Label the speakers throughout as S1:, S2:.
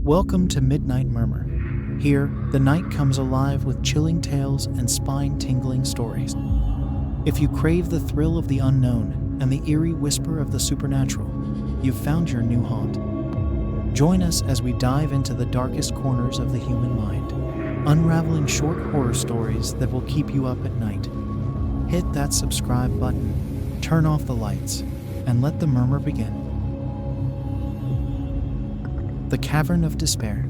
S1: Welcome to Midnight Murmur. Here, the night comes alive with chilling tales and spine-tingling stories. If you crave the thrill of the unknown and the eerie whisper of the supernatural, you've found your new haunt. Join us as we dive into the darkest corners of the human mind, unraveling short horror stories that will keep you up at night. Hit that subscribe button, turn off the lights, and let the murmur begin. The Cavern of Despair.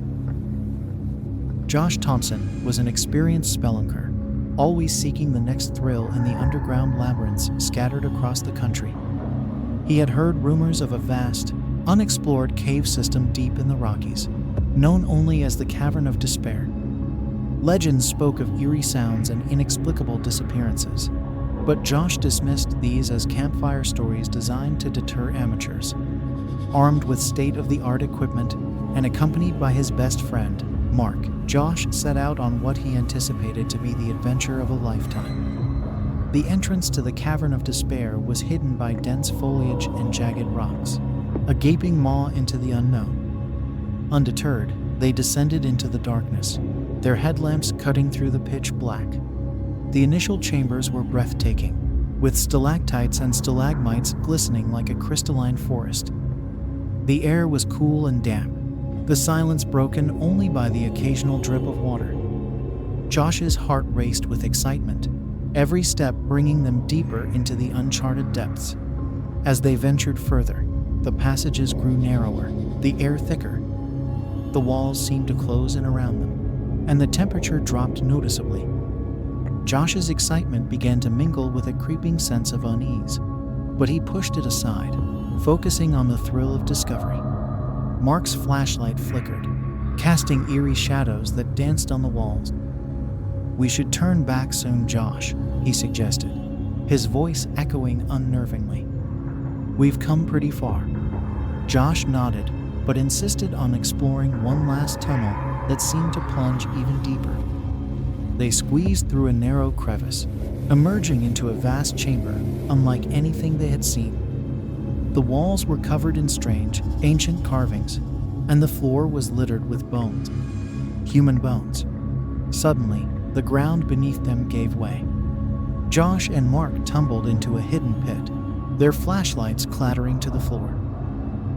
S1: Josh Thompson was an experienced spelunker, always seeking the next thrill in the underground labyrinths scattered across the country. He had heard rumors of a vast, unexplored cave system deep in the Rockies, known only as the Cavern of Despair. Legends spoke of eerie sounds and inexplicable disappearances, but Josh dismissed these as campfire stories designed to deter amateurs. Armed with state-of-the-art equipment and accompanied by his best friend, Mark, Josh set out on what he anticipated to be the adventure of a lifetime. The entrance to the Cavern of Despair was hidden by dense foliage and jagged rocks, a gaping maw into the unknown. Undeterred, they descended into the darkness, their headlamps cutting through the pitch black. The initial chambers were breathtaking, with stalactites and stalagmites glistening like a crystalline forest. The air was cool and damp, the silence broken only by the occasional drip of water. Josh's heart raced with excitement, every step bringing them deeper into the uncharted depths. As they ventured further, the passages grew narrower, the air thicker. The walls seemed to close in around them, and the temperature dropped noticeably. Josh's excitement began to mingle with a creeping sense of unease, but he pushed it aside, focusing on the thrill of discovery. Mark's flashlight flickered, casting eerie shadows that danced on the walls. "We should turn back soon, Josh," he suggested, his voice echoing unnervingly. "We've come pretty far." Josh nodded, but insisted on exploring one last tunnel that seemed to plunge even deeper. They squeezed through a narrow crevice, emerging into a vast chamber unlike anything they had seen. The walls were covered in strange, ancient carvings, and the floor was littered with bones. Human bones. Suddenly, the ground beneath them gave way. Josh and Mark tumbled into a hidden pit, their flashlights clattering to the floor.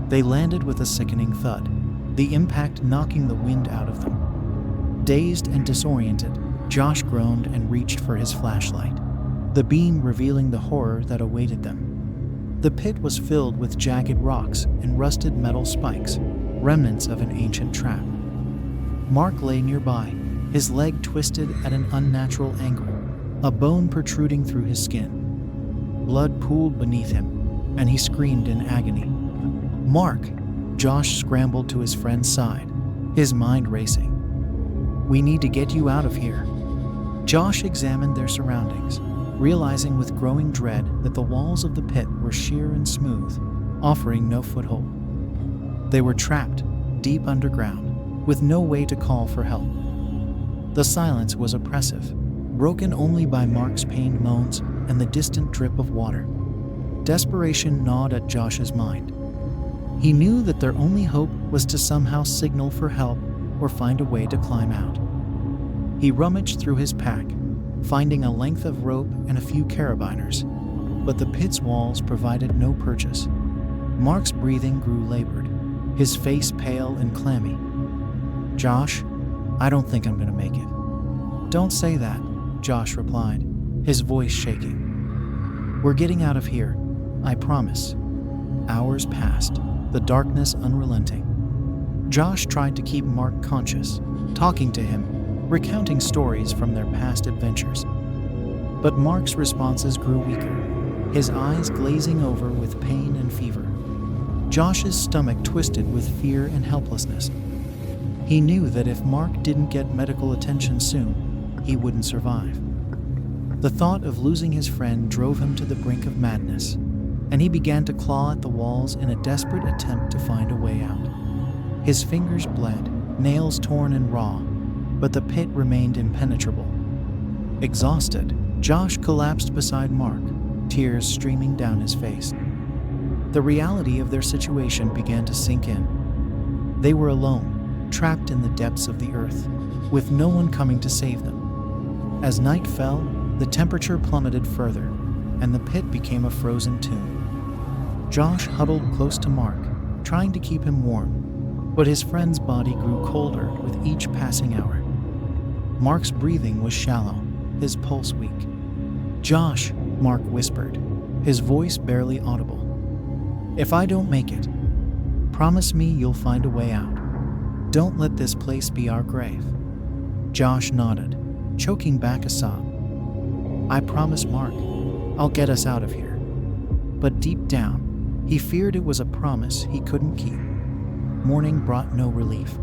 S1: They landed with a sickening thud, the impact knocking the wind out of them. Dazed and disoriented, Josh groaned and reached for his flashlight, the beam revealing the horror that awaited them. The pit was filled with jagged rocks and rusted metal spikes, remnants of an ancient trap. Mark lay nearby, his leg twisted at an unnatural angle, a bone protruding through his skin. Blood pooled beneath him, and he screamed in agony. "Mark!" Josh scrambled to his friend's side, his mind racing. "We need to get you out of here." Josh examined their surroundings, realizing with growing dread that the walls of the pit were sheer and smooth, offering no foothold. They were trapped, deep underground, with no way to call for help. The silence was oppressive, broken only by Mark's pained moans and the distant drip of water. Desperation gnawed at Josh's mind. He knew that their only hope was to somehow signal for help or find a way to climb out. He rummaged through his pack, finding a length of rope and a few carabiners, but the pit's walls provided no purchase. Mark's breathing grew labored, his face pale and clammy. "Josh, I don't think I'm going to make it." "Don't say that," Josh replied, his voice shaking. "We're getting out of here, I promise." Hours passed, the darkness unrelenting. Josh tried to keep Mark conscious, talking to him, recounting stories from their past adventures. But Mark's responses grew weaker, his eyes glazing over with pain and fever. Josh's stomach twisted with fear and helplessness. He knew that if Mark didn't get medical attention soon, he wouldn't survive. The thought of losing his friend drove him to the brink of madness, and he began to claw at the walls in a desperate attempt to find a way out. His fingers bled, nails torn and raw, but the pit remained impenetrable. Exhausted, Josh collapsed beside Mark, tears streaming down his face. The reality of their situation began to sink in. They were alone, trapped in the depths of the earth, with no one coming to save them. As night fell, the temperature plummeted further, and the pit became a frozen tomb. Josh huddled close to Mark, trying to keep him warm, but his friend's body grew colder with each passing hour. Mark's breathing was shallow, his pulse weak. "Josh," Mark whispered, his voice barely audible. "If I don't make it, promise me you'll find a way out. Don't let this place be our grave." Josh nodded, choking back a sob. "I promise, Mark. I'll get us out of here." But deep down, he feared it was a promise he couldn't keep. Morning brought no relief.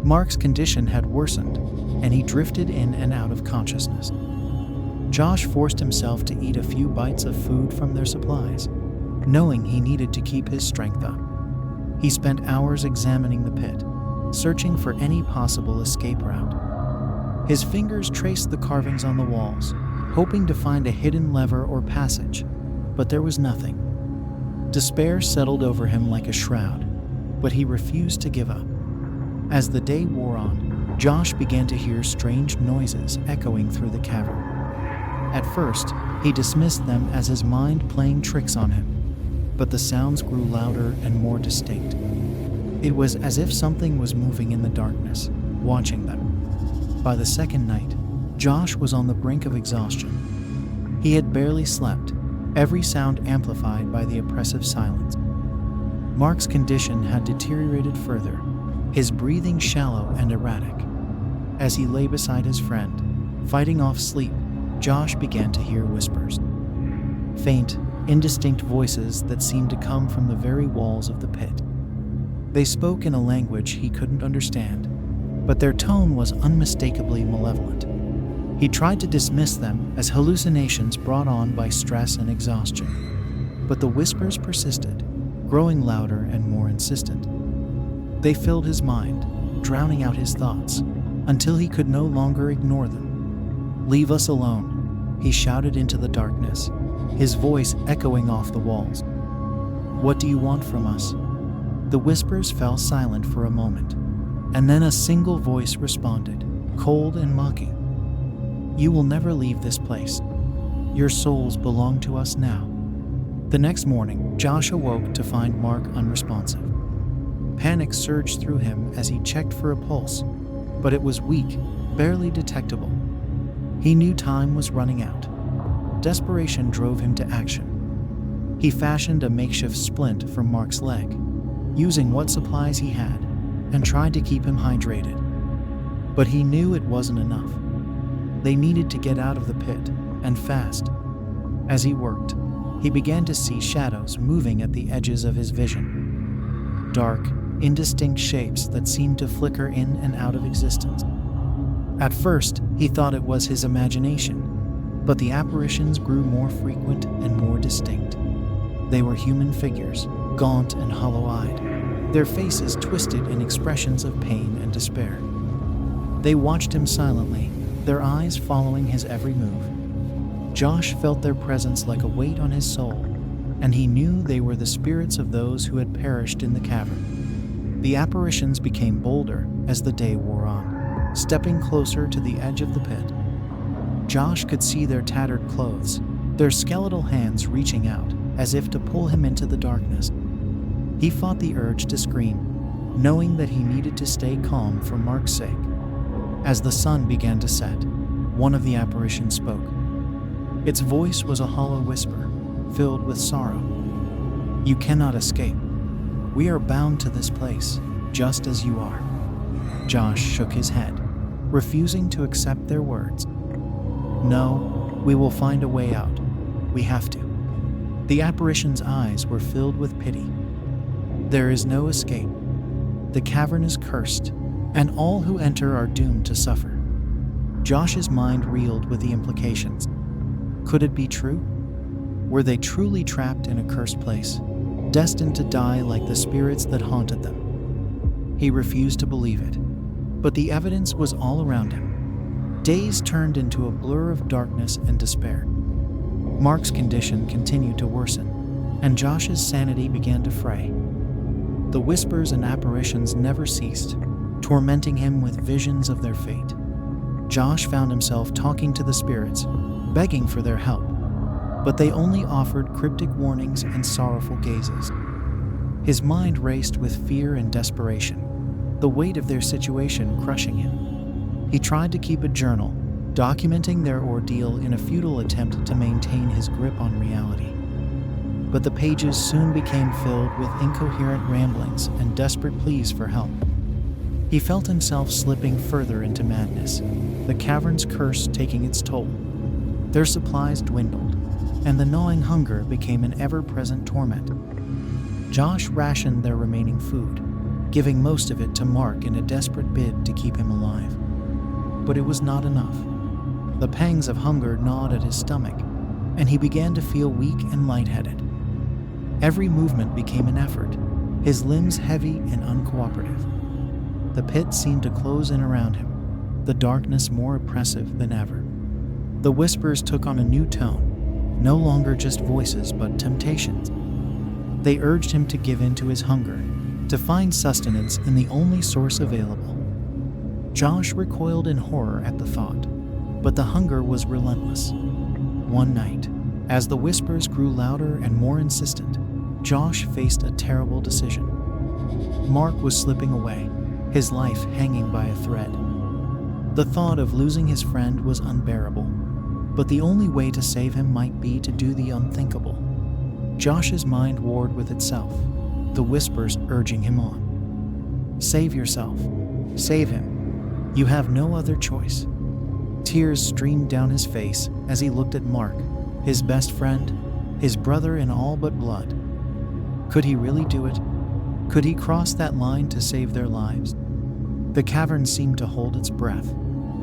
S1: Mark's condition had worsened, and he drifted in and out of consciousness. Josh forced himself to eat a few bites of food from their supplies, knowing he needed to keep his strength up. He spent hours examining the pit, searching for any possible escape route. His fingers traced the carvings on the walls, hoping to find a hidden lever or passage, but there was nothing. Despair settled over him like a shroud, but he refused to give up. As the day wore on, Josh began to hear strange noises echoing through the cavern. At first, he dismissed them as his mind playing tricks on him, but the sounds grew louder and more distinct. It was as if something was moving in the darkness, watching them. By the second night, Josh was on the brink of exhaustion. He had barely slept, every sound amplified by the oppressive silence. Mark's condition had deteriorated further, his breathing shallow and erratic. As he lay beside his friend, fighting off sleep, Josh began to hear whispers. Faint, indistinct voices that seemed to come from the very walls of the pit. They spoke in a language he couldn't understand, but their tone was unmistakably malevolent. He tried to dismiss them as hallucinations brought on by stress and exhaustion, but the whispers persisted, growing louder and more insistent. They filled his mind, drowning out his thoughts, until he could no longer ignore them. "Leave us alone," he shouted into the darkness, his voice echoing off the walls. "What do you want from us?" The whispers fell silent for a moment, and then a single voice responded, cold and mocking. "You will never leave this place. Your souls belong to us now." The next morning, Josh awoke to find Mark unresponsive. Panic surged through him as he checked for a pulse, but it was weak, barely detectable. He knew time was running out. Desperation drove him to action. He fashioned a makeshift splint from Mark's leg, using what supplies he had, and tried to keep him hydrated. But he knew it wasn't enough. They needed to get out of the pit, and fast. As he worked, he began to see shadows moving at the edges of his vision. Dark, indistinct shapes that seemed to flicker in and out of existence. At first, he thought it was his imagination, but the apparitions grew more frequent and more distinct. They were human figures, gaunt and hollow-eyed, their faces twisted in expressions of pain and despair. They watched him silently, their eyes following his every move. Josh felt their presence like a weight on his soul, and he knew they were the spirits of those who had perished in the cavern. The apparitions became bolder as the day wore on, stepping closer to the edge of the pit. Josh could see their tattered clothes, their skeletal hands reaching out as if to pull him into the darkness. He fought the urge to scream, knowing that he needed to stay calm for Mark's sake. As the sun began to set, one of the apparitions spoke. Its voice was a hollow whisper, filled with sorrow. "You cannot escape. We are bound to this place, just as you are." Josh shook his head, refusing to accept their words. "No, we will find a way out. We have to." The apparition's eyes were filled with pity. "There is no escape. The cavern is cursed, and all who enter are doomed to suffer." Josh's mind reeled with the implications. Could it be true? Were they truly trapped in a cursed place, destined to die like the spirits that haunted them? He refused to believe it, but the evidence was all around him. Days turned into a blur of darkness and despair. Mark's condition continued to worsen, and Josh's sanity began to fray. The whispers and apparitions never ceased, tormenting him with visions of their fate. Josh found himself talking to the spirits, begging for their help, but they only offered cryptic warnings and sorrowful gazes. His mind raced with fear and desperation, the weight of their situation crushing him. He tried to keep a journal, documenting their ordeal in a futile attempt to maintain his grip on reality. But the pages soon became filled with incoherent ramblings and desperate pleas for help. He felt himself slipping further into madness, the cavern's curse taking its toll. Their supplies dwindled, and the gnawing hunger became an ever-present torment. Josh rationed their remaining food, giving most of it to Mark in a desperate bid to keep him alive. But it was not enough. The pangs of hunger gnawed at his stomach, and he began to feel weak and lightheaded. Every movement became an effort, his limbs heavy and uncooperative. The pit seemed to close in around him, the darkness more oppressive than ever. The whispers took on a new tone, no longer just voices but temptations. They urged him to give in to his hunger, to find sustenance in the only source available. Josh recoiled in horror at the thought, but the hunger was relentless. One night, as the whispers grew louder and more insistent, Josh faced a terrible decision. Mark was slipping away, his life hanging by a thread. The thought of losing his friend was unbearable, but the only way to save him might be to do the unthinkable. Josh's mind warred with itself, the whispers urging him on. Save yourself. Save him. You have no other choice. Tears streamed down his face as he looked at Mark, his best friend, his brother in all but blood. Could he really do it? Could he cross that line to save their lives? The cavern seemed to hold its breath,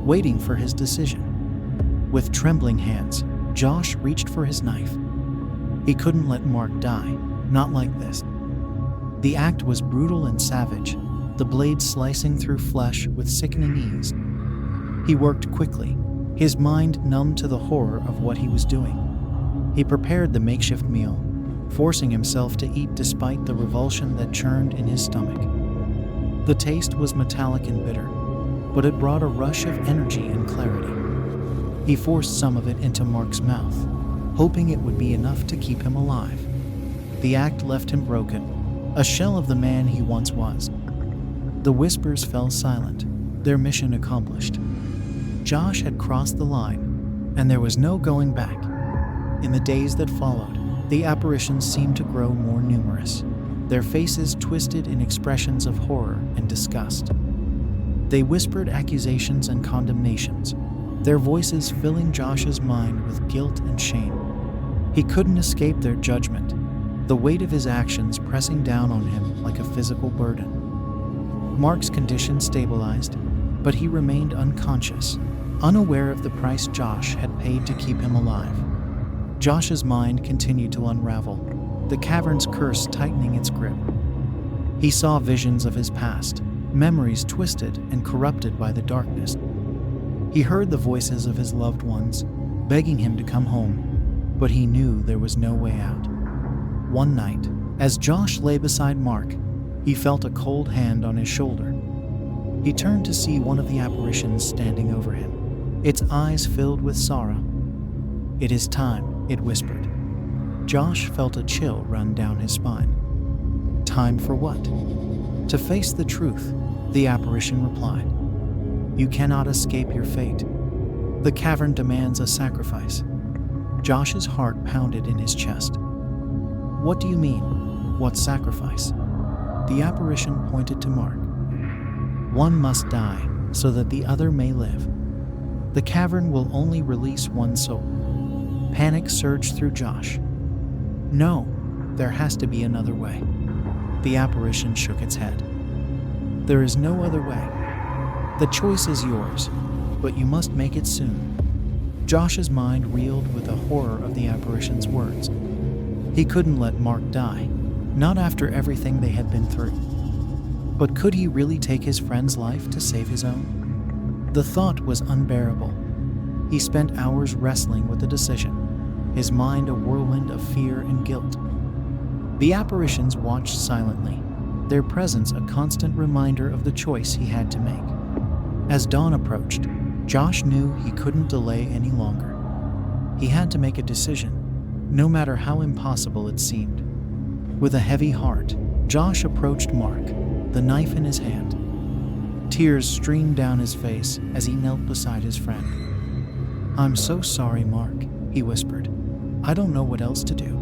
S1: waiting for his decision. With trembling hands, Josh reached for his knife. He couldn't let Mark die, not like this. The act was brutal and savage, the blade slicing through flesh with sickening ease. He worked quickly, his mind numb to the horror of what he was doing. He prepared the makeshift meal, forcing himself to eat despite the revulsion that churned in his stomach. The taste was metallic and bitter, but it brought a rush of energy and clarity. He forced some of it into Mark's mouth, hoping it would be enough to keep him alive. The act left him broken, a shell of the man he once was. The whispers fell silent, their mission accomplished. Josh had crossed the line, and there was no going back. In the days that followed, the apparitions seemed to grow more numerous, their faces twisted in expressions of horror and disgust. They whispered accusations and condemnations, their voices filling Josh's mind with guilt and shame. He couldn't escape their judgment, the weight of his actions pressing down on him like a physical burden. Mark's condition stabilized, but he remained unconscious, unaware of the price Josh had paid to keep him alive. Josh's mind continued to unravel, the cavern's curse tightening its grip. He saw visions of his past, memories twisted and corrupted by the darkness. He heard the voices of his loved ones, begging him to come home, but he knew there was no way out. One night, as Josh lay beside Mark, he felt a cold hand on his shoulder. He turned to see one of the apparitions standing over him, its eyes filled with sorrow. "It is time," it whispered. Josh felt a chill run down his spine. "Time for what?" "To face the truth," the apparition replied. "You cannot escape your fate. The cavern demands a sacrifice." Josh's heart pounded in his chest. "What do you mean? What sacrifice?" The apparition pointed to Mark. "One must die so that the other may live. The cavern will only release one soul." Panic surged through Josh. "No, there has to be another way." The apparition shook its head. "There is no other way. The choice is yours, but you must make it soon." Josh's mind reeled with the horror of the apparition's words. He couldn't let Mark die, not after everything they had been through. But could he really take his friend's life to save his own? The thought was unbearable. He spent hours wrestling with the decision, his mind a whirlwind of fear and guilt. The apparitions watched silently, their presence a constant reminder of the choice he had to make. As dawn approached, Josh knew he couldn't delay any longer. He had to make a decision, no matter how impossible it seemed. With a heavy heart, Josh approached Mark, the knife in his hand. Tears streamed down his face as he knelt beside his friend. "I'm so sorry, Mark," he whispered. "I don't know what else to do."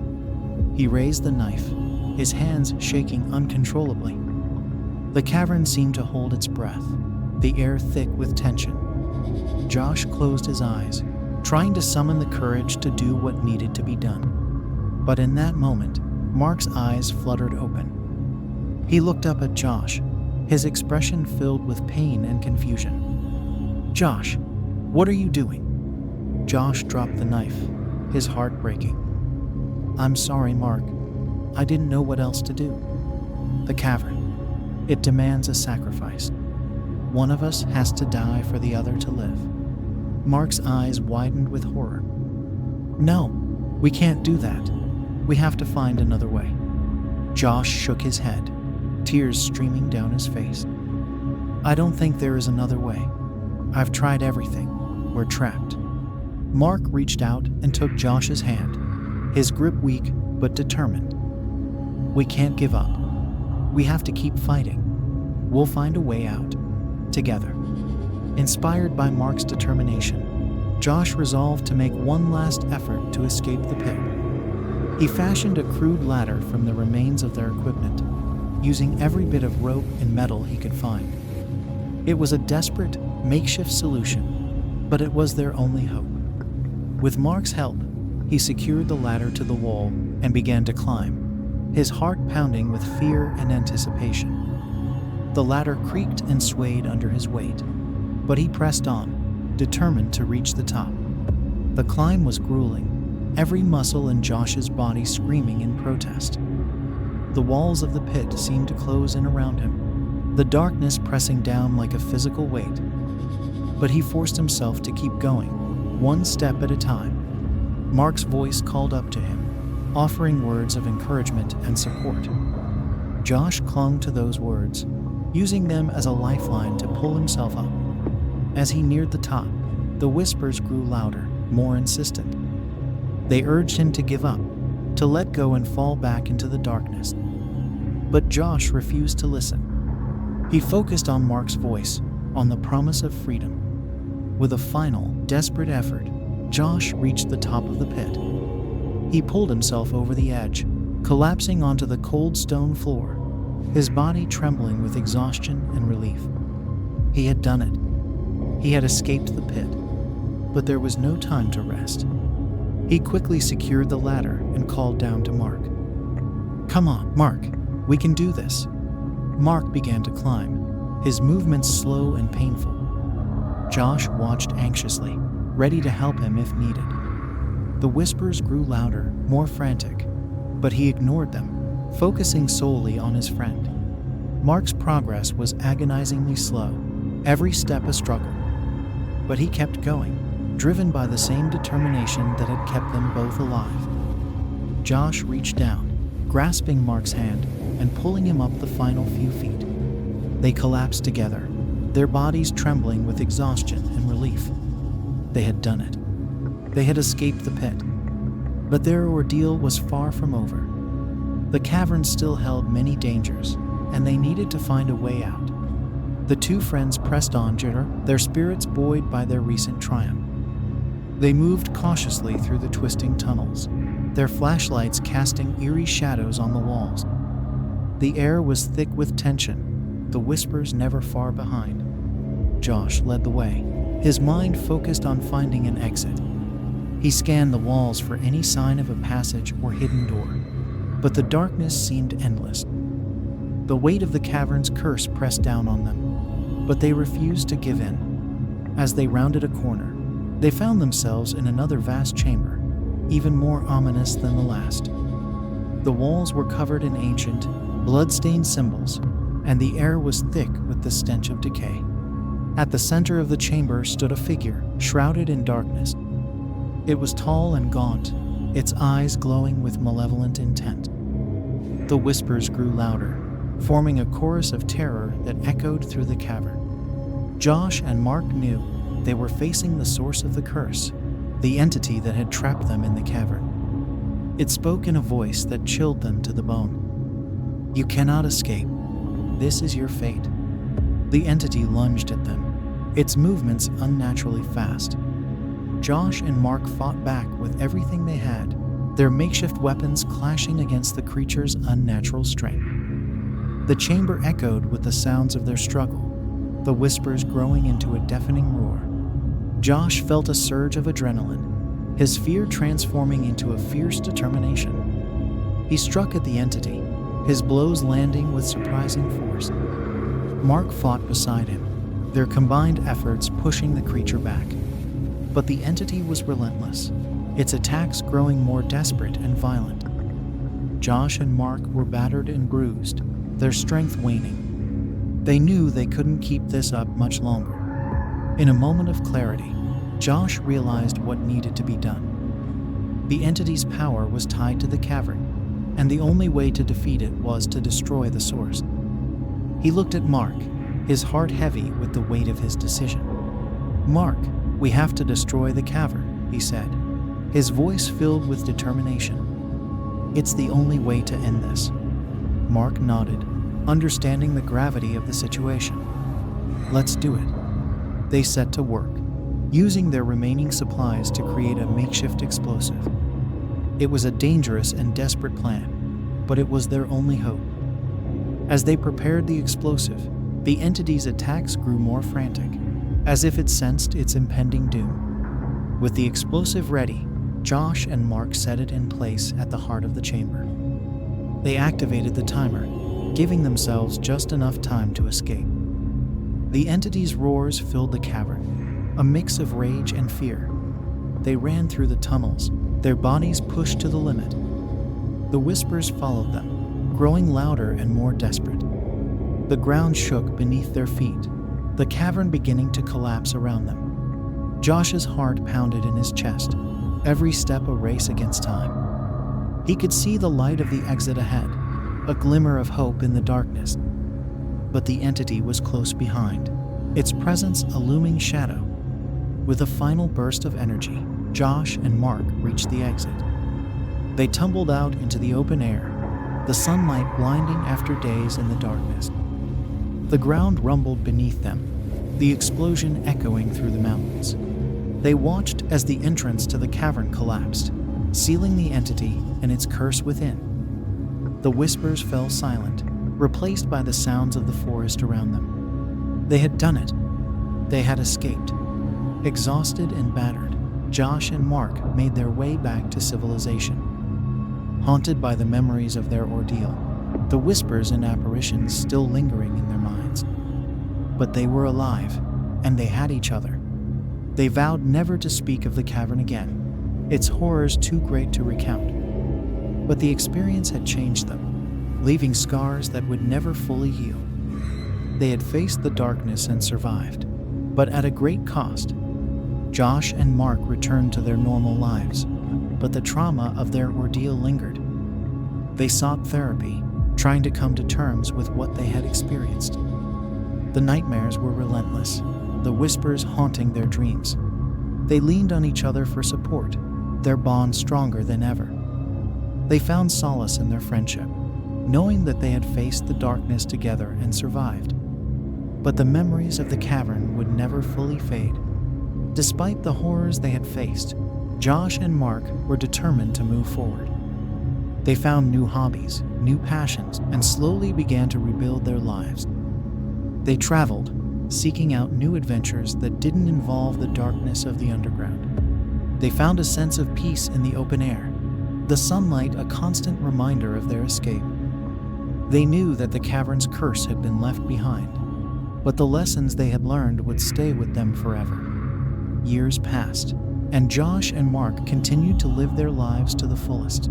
S1: He raised the knife, his hands shaking uncontrollably. The cavern seemed to hold its breath, the air thick with tension. Josh closed his eyes, trying to summon the courage to do what needed to be done. But in that moment, Mark's eyes fluttered open. He looked up at Josh, his expression filled with pain and confusion. "Josh, what are you doing?" Josh dropped the knife, his heart breaking. "I'm sorry, Mark. I didn't know what else to do. The cavern, it demands a sacrifice. One of us has to die for the other to live." Mark's eyes widened with horror. "No, we can't do that. We have to find another way." Josh shook his head, tears streaming down his face. "I don't think there is another way. I've tried everything. We're trapped." Mark reached out and took Josh's hand, his grip weak but determined. "We can't give up. We have to keep fighting. We'll find a way out, together." Inspired by Mark's determination, Josh resolved to make one last effort to escape the pit. He fashioned a crude ladder from the remains of their equipment, using every bit of rope and metal he could find. It was a desperate, makeshift solution, but it was their only hope. With Mark's help, he secured the ladder to the wall and began to climb, his heart pounding with fear and anticipation. The ladder creaked and swayed under his weight, but he pressed on, determined to reach the top. The climb was grueling, every muscle in Josh's body screaming in protest. The walls of the pit seemed to close in around him, the darkness pressing down like a physical weight. But he forced himself to keep going, one step at a time. Mark's voice called up to him, offering words of encouragement and support. Josh clung to those words, using them as a lifeline to pull himself up. As he neared the top, the whispers grew louder, more insistent. They urged him to give up, to let go and fall back into the darkness. But Josh refused to listen. He focused on Mark's voice, on the promise of freedom. With a final, desperate effort, Josh reached the top of the pit. He pulled himself over the edge, collapsing onto the cold stone floor, his body trembling with exhaustion and relief. He had done it. He had escaped the pit, but there was no time to rest. He quickly secured the ladder and called down to Mark. "Come on, Mark, we can do this." Mark began to climb, his movements slow and painful. Josh watched anxiously, ready to help him if needed. The whispers grew louder, more frantic, but he ignored them, focusing solely on his friend. Mark's progress was agonizingly slow, every step a struggle. But he kept going, driven by the same determination that had kept them both alive. Josh reached down, grasping Mark's hand and pulling him up the final few feet. They collapsed together, their bodies trembling with exhaustion and relief. They had done it. They had escaped the pit. But their ordeal was far from over. The cavern still held many dangers, and they needed to find a way out. The two friends pressed on, their spirits buoyed by their recent triumph. They moved cautiously through the twisting tunnels, their flashlights casting eerie shadows on the walls. The air was thick with tension, the whispers never far behind. Josh led the way, his mind focused on finding an exit. He scanned the walls for any sign of a passage or hidden door, but the darkness seemed endless. The weight of the cavern's curse pressed down on them, but they refused to give in. As they rounded a corner, they found themselves in another vast chamber, even more ominous than the last. The walls were covered in ancient, blood-stained symbols, and the air was thick with the stench of decay. At the center of the chamber stood a figure, shrouded in darkness. It was tall and gaunt, its eyes glowing with malevolent intent. The whispers grew louder, forming a chorus of terror that echoed through the cavern. Josh and Mark knew they were facing the source of the curse, the entity that had trapped them in the cavern. It spoke in a voice that chilled them to the bone. "You cannot escape. This is your fate." The entity lunged at them, its movements unnaturally fast. Josh and Mark fought back with everything they had, their makeshift weapons clashing against the creature's unnatural strength. The chamber echoed with the sounds of their struggle, the whispers growing into a deafening roar. Josh felt a surge of adrenaline, his fear transforming into a fierce determination. He struck at the entity, his blows landing with surprising force. Mark fought beside him, their combined efforts pushing the creature back. But the entity was relentless, its attacks growing more desperate and violent. Josh and Mark were battered and bruised, their strength waning. They knew they couldn't keep this up much longer. In a moment of clarity, Josh realized what needed to be done. The entity's power was tied to the cavern, and the only way to defeat it was to destroy the source. He looked at Mark, his heart heavy with the weight of his decision. "Mark, we have to destroy the cavern," he said, his voice filled with determination. "It's the only way to end this." Mark nodded, understanding the gravity of the situation. "Let's do it." They set to work, using their remaining supplies to create a makeshift explosive. It was a dangerous and desperate plan, but it was their only hope. As they prepared the explosive, the entity's attacks grew more frantic, as if it sensed its impending doom. With the explosive ready, Josh and Mark set it in place at the heart of the chamber. They activated the timer, giving themselves just enough time to escape. The entity's roars filled the cavern, a mix of rage and fear. They ran through the tunnels, their bodies pushed to the limit. The whispers followed them, growing louder and more desperate. The ground shook beneath their feet, the cavern beginning to collapse around them. Josh's heart pounded in his chest, every step a race against time. He could see the light of the exit ahead, a glimmer of hope in the darkness. But the entity was close behind, its presence a looming shadow. With a final burst of energy, Josh and Mark reached the exit. They tumbled out into the open air, the sunlight blinding after days in the darkness. The ground rumbled beneath them, the explosion echoing through the mountains. They watched as the entrance to the cavern collapsed, sealing the entity and its curse within. The whispers fell silent, replaced by the sounds of the forest around them. They had done it. They had escaped. Exhausted and battered, Josh and Mark made their way back to civilization. Haunted by the memories of their ordeal, the whispers and apparitions still lingering in their minds. But they were alive, and they had each other. They vowed never to speak of the cavern again, its horrors too great to recount. But the experience had changed them, leaving scars that would never fully heal. They had faced the darkness and survived, but at a great cost. Josh and Mark returned to their normal lives, but the trauma of their ordeal lingered. They sought therapy, trying to come to terms with what they had experienced. The nightmares were relentless, the whispers haunting their dreams. They leaned on each other for support, their bond stronger than ever. They found solace in their friendship, knowing that they had faced the darkness together and survived. But the memories of the cavern would never fully fade. Despite the horrors they had faced, Josh and Mark were determined to move forward. They found new hobbies, new passions, and slowly began to rebuild their lives. They traveled, seeking out new adventures that didn't involve the darkness of the underground. They found a sense of peace in the open air, the sunlight a constant reminder of their escape. They knew that the cavern's curse had been left behind, but the lessons they had learned would stay with them forever. Years passed, and Josh and Mark continued to live their lives to the fullest.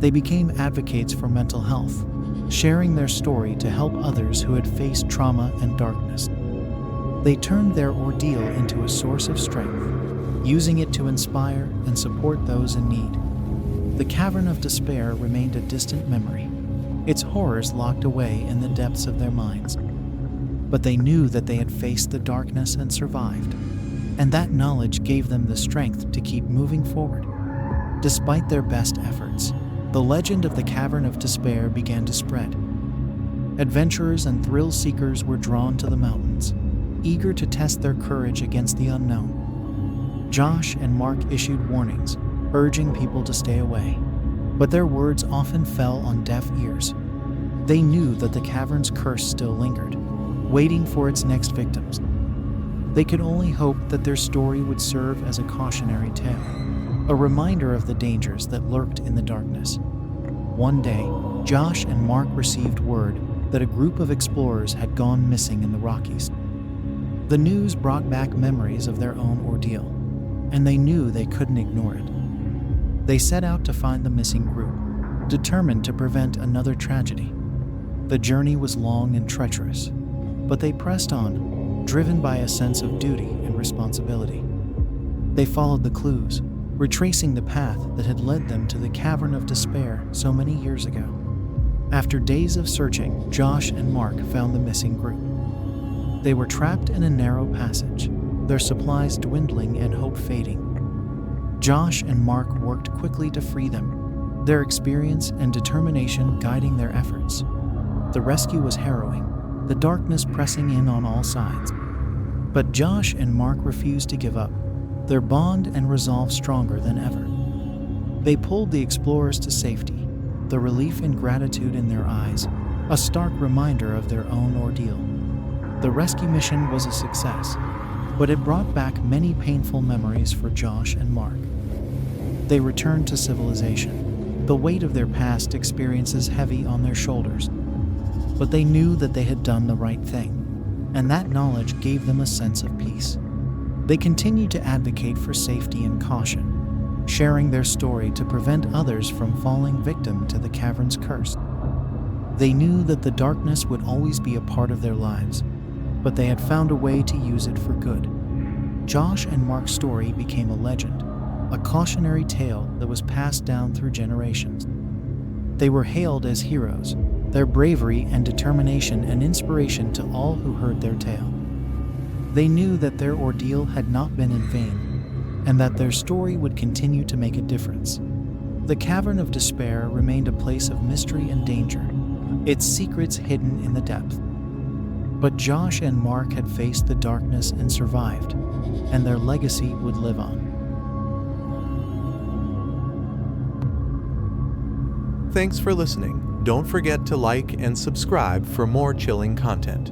S1: They became advocates for mental health, sharing their story to help others who had faced trauma and darkness. They turned their ordeal into a source of strength, using it to inspire and support those in need. The Cavern of Despair remained a distant memory, its horrors locked away in the depths of their minds. But they knew that they had faced the darkness and survived, and that knowledge gave them the strength to keep moving forward. Despite their best efforts, the legend of the Cavern of Despair began to spread. Adventurers and thrill-seekers were drawn to the mountains, eager to test their courage against the unknown. Josh and Mark issued warnings, urging people to stay away, but their words often fell on deaf ears. They knew that the cavern's curse still lingered, waiting for its next victims. They could only hope that their story would serve as a cautionary tale, a reminder of the dangers that lurked in the darkness. One day, Josh and Mark received word that a group of explorers had gone missing in the Rockies. The news brought back memories of their own ordeal, and they knew they couldn't ignore it. They set out to find the missing group, determined to prevent another tragedy. The journey was long and treacherous, but they pressed on, driven by a sense of duty and responsibility. They followed the clues, retracing the path that had led them to the Cavern of Despair so many years ago. After days of searching, Josh and Mark found the missing group. They were trapped in a narrow passage, their supplies dwindling and hope fading. Josh and Mark worked quickly to free them, their experience and determination guiding their efforts. The rescue was harrowing, the darkness pressing in on all sides. But Josh and Mark refused to give up, their bond and resolve stronger than ever. They pulled the explorers to safety, the relief and gratitude in their eyes, a stark reminder of their own ordeal. The rescue mission was a success, but it brought back many painful memories for Josh and Mark. They returned to civilization, the weight of their past experiences heavy on their shoulders. But they knew that they had done the right thing, and that knowledge gave them a sense of peace. They continued to advocate for safety and caution, sharing their story to prevent others from falling victim to the cavern's curse. They knew that the darkness would always be a part of their lives, but they had found a way to use it for good. Josh and Mark's story became a legend, a cautionary tale that was passed down through generations. They were hailed as heroes, their bravery and determination an inspiration to all who heard their tale. They knew that their ordeal had not been in vain, and that their story would continue to make a difference. The Cavern of Despair remained a place of mystery and danger, its secrets hidden in the depth. But Josh and Mark had faced the darkness and survived, and their legacy would live on.
S2: Thanks for listening. Don't forget to like and subscribe for more chilling content.